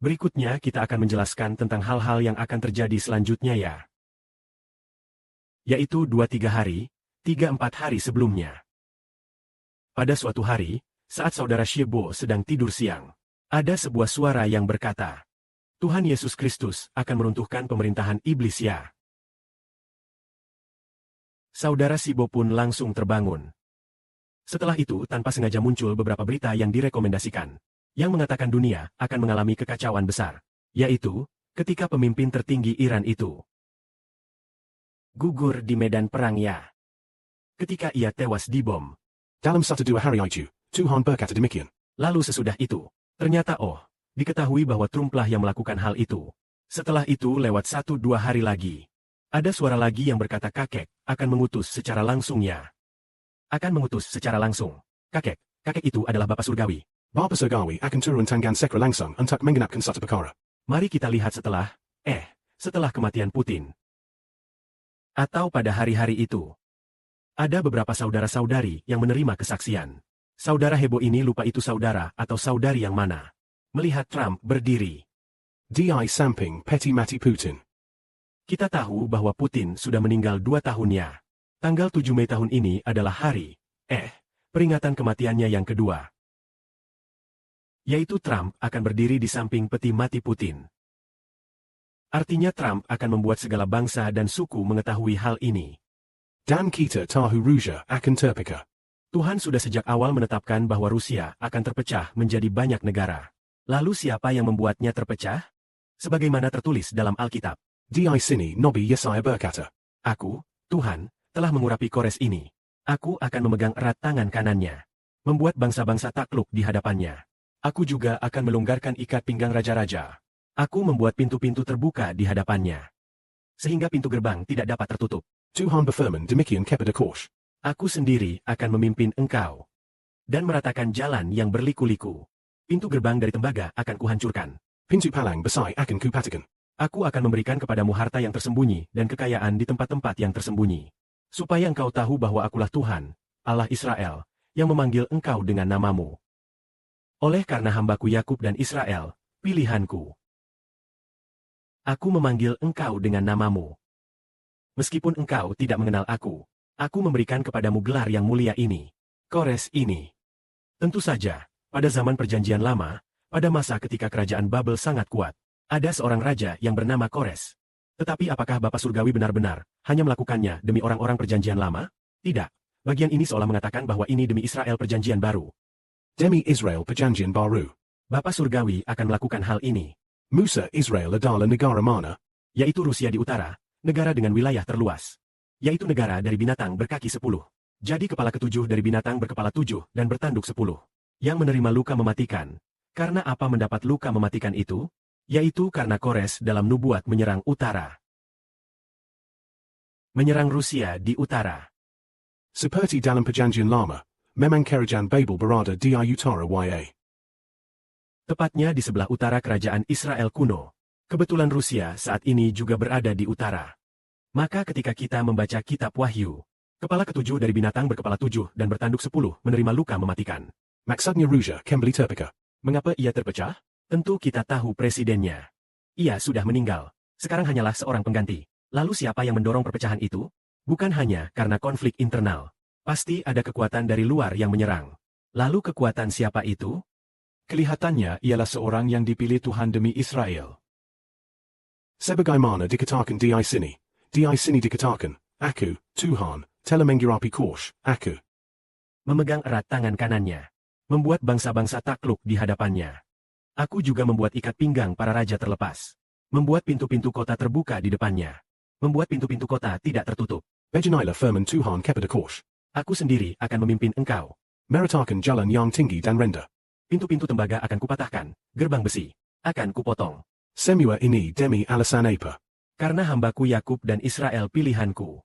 Berikutnya kita akan menjelaskan tentang hal-hal yang akan terjadi selanjutnya ya. Yaitu 2-3 hari, 3-4 hari sebelumnya. Pada suatu hari, saat saudara Shebo sedang tidur siang, ada sebuah suara yang berkata, Tuhan Yesus Kristus akan meruntuhkan pemerintahan iblis ya. Saudara Shebo pun langsung terbangun. Setelah itu tanpa sengaja muncul beberapa berita yang direkomendasikan, yang mengatakan dunia akan mengalami kekacauan besar, yaitu, ketika pemimpin tertinggi Iran itu gugur di medan perang ya. Ketika ia tewas dibom. Dalam satu dua hari itu, Tuhan berkata demikian. Lalu sesudah itu, ternyata diketahui bahwa Trumplah yang melakukan hal itu. Setelah itu lewat 1-2 hari lagi, ada suara lagi yang berkata kakek akan mengutus secara langsung ya. Akan mengutus secara langsung. Kakek itu adalah Bapa Surgawi. Bapa Surgawi akan turun tangan secara langsung untuk menggenapkan satu perkara. Mari kita lihat setelah kematian Putin. Atau pada hari-hari itu. Ada beberapa saudara-saudari yang menerima kesaksian. Saudara Hebo ini lupa itu saudara atau saudari yang mana. Melihat Trump berdiri Di samping peti mati Putin. Kita tahu bahwa Putin sudah meninggal 2 tahunnya. Tanggal 7 Mei tahun ini adalah hari, peringatan kematiannya yang kedua. Yaitu Trump akan berdiri di samping peti mati Putin. Artinya Trump akan membuat segala bangsa dan suku mengetahui hal ini. Dan kita tahu Rusia akan terpecah. Tuhan sudah sejak awal menetapkan bahwa Rusia akan terpecah menjadi banyak negara. Lalu siapa yang membuatnya terpecah? Sebagaimana tertulis dalam Alkitab. Di sini Nabi Yesaya berkata, Aku, Tuhan, telah mengurapi Kores ini. Aku akan memegang erat tangan kanannya. Membuat bangsa-bangsa takluk di hadapannya. Aku juga akan melonggarkan ikat pinggang raja-raja. Aku membuat pintu-pintu terbuka di hadapannya. Sehingga pintu gerbang tidak dapat tertutup. Tuhan berfirman demikian kepada Kosh. Aku sendiri akan memimpin engkau. Dan meratakan jalan yang berliku-liku. Pintu gerbang dari tembaga akan kuhancurkan. Pintu palang besar akan kupatikan. Aku akan memberikan kepadamu harta yang tersembunyi dan kekayaan di tempat-tempat yang tersembunyi. Supaya engkau tahu bahwa akulah Tuhan, Allah Israel, yang memanggil engkau dengan namamu. Oleh karena hambaku Yakub dan Israel, pilihanku. Aku memanggil engkau dengan namamu. Meskipun engkau tidak mengenal aku memberikan kepadamu gelar yang mulia ini, Kores ini. Tentu saja, pada zaman perjanjian lama, pada masa ketika kerajaan Babel sangat kuat, ada seorang raja yang bernama Kores. Tetapi apakah Bapa Surgawi benar-benar hanya melakukannya demi orang-orang perjanjian lama? Tidak. Bagian ini seolah mengatakan bahwa ini demi Israel perjanjian baru. Demi Israel perjanjian baru. Bapa Surgawi akan melakukan hal ini. Musa Israel adalah negara mana? Yaitu Rusia di utara, negara dengan wilayah terluas. Yaitu negara dari binatang berkaki 10. Jadi kepala ke-7 dari binatang berkepala 7 dan bertanduk 10. Yang menerima luka mematikan. Karena apa mendapat luka mematikan itu? Yaitu karena Kores dalam nubuat menyerang utara. Menyerang Rusia di utara. Seperti dalam perjanjian lama, memang kerajaan Babel berada di utara ya. Tepatnya di sebelah utara kerajaan Israel kuno. Kebetulan Rusia saat ini juga berada di utara. Maka ketika kita membaca kitab Wahyu, kepala ke-7 dari binatang berkepala 7 dan bertanduk 10 menerima luka mematikan. Maksudnya Rusia kembali terpecah. Mengapa ia terpecah? Tentu kita tahu presidennya. Ia sudah meninggal. Sekarang hanyalah seorang pengganti. Lalu siapa yang mendorong perpecahan itu? Bukan hanya karena konflik internal. Pasti ada kekuatan dari luar yang menyerang. Lalu kekuatan siapa itu? Kelihatannya ialah seorang yang dipilih Tuhan demi Israel. Sebagaimana dikatakan di sini dikatakan, Aku, Tuhan, telah mengurapi Kosh, aku. Memegang erat tangan kanannya. Membuat bangsa-bangsa takluk di hadapannya. Aku juga membuat ikat pinggang para raja terlepas. Membuat pintu-pintu kota terbuka di depannya. Membuat pintu-pintu kota tidak tertutup. Beginilah firman Tuhan kepada Kosh. Aku sendiri akan memimpin engkau. Meratakan jalan yang tinggi dan rendah. Pintu-pintu tembaga akan kupatahkan, gerbang besi akan kupotong. Semua ini demi alasan apa? Karena hambaku Yakub dan Israel pilihanku.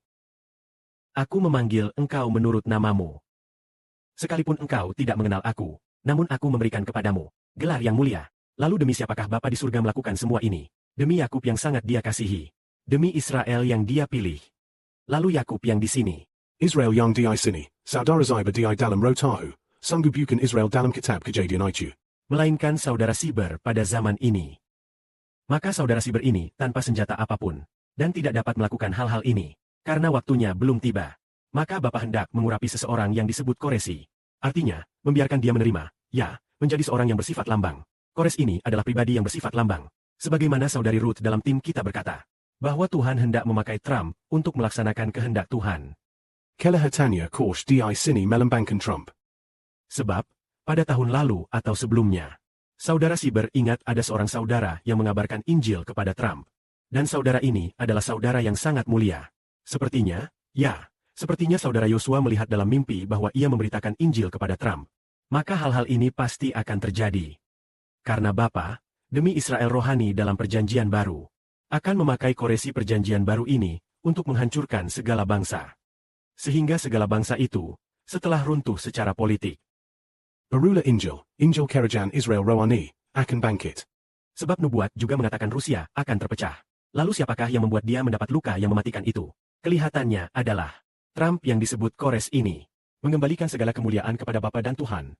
Aku memanggil engkau menurut namamu. Sekalipun engkau tidak mengenal aku, namun aku memberikan kepadamu gelar yang mulia. Lalu demi siapakah Bapa di surga melakukan semua ini? Demi Yakub yang sangat dia kasihi. Demi Israel yang dia pilih. Lalu Yakub yang di sini. Israel yang di sini, saudara saya di dalam rotahu, sanggup bukan Israel dalam kitab kejadian itu. Melainkan saudara Siber pada zaman ini. Maka saudara siber ini tanpa senjata apapun, dan tidak dapat melakukan hal-hal ini, karena waktunya belum tiba. Maka Bapak hendak mengurapi seseorang yang disebut Koresi. Artinya, membiarkan dia menerima, ya, menjadi seorang yang bersifat lambang. Kores ini adalah pribadi yang bersifat lambang. Sebagaimana saudari Ruth dalam tim kita berkata, bahwa Tuhan hendak memakai Trump untuk melaksanakan kehendak Tuhan. Kelahatanya Korsh di sini melambangkan Trump. Sebab, pada tahun lalu atau sebelumnya, saudara siber ingat ada seorang saudara yang mengabarkan Injil kepada Trump. Dan saudara ini adalah saudara yang sangat mulia. Sepertinya, ya, sepertinya saudara Yosua melihat dalam mimpi bahwa ia memberitakan Injil kepada Trump. Maka hal-hal ini pasti akan terjadi. Karena Bapa, demi Israel rohani dalam perjanjian baru, akan memakai Koresi perjanjian baru ini untuk menghancurkan segala bangsa. Sehingga segala bangsa itu, setelah runtuh secara politik. Barula Injil Kerajan Israel Rohani, akan bangkit. Sebab nubuat juga mengatakan Rusia akan terpecah. Lalu siapakah yang membuat dia mendapat luka yang mematikan itu? Kelihatannya adalah Trump yang disebut Kores ini, mengembalikan segala kemuliaan kepada Bapa dan Tuhan,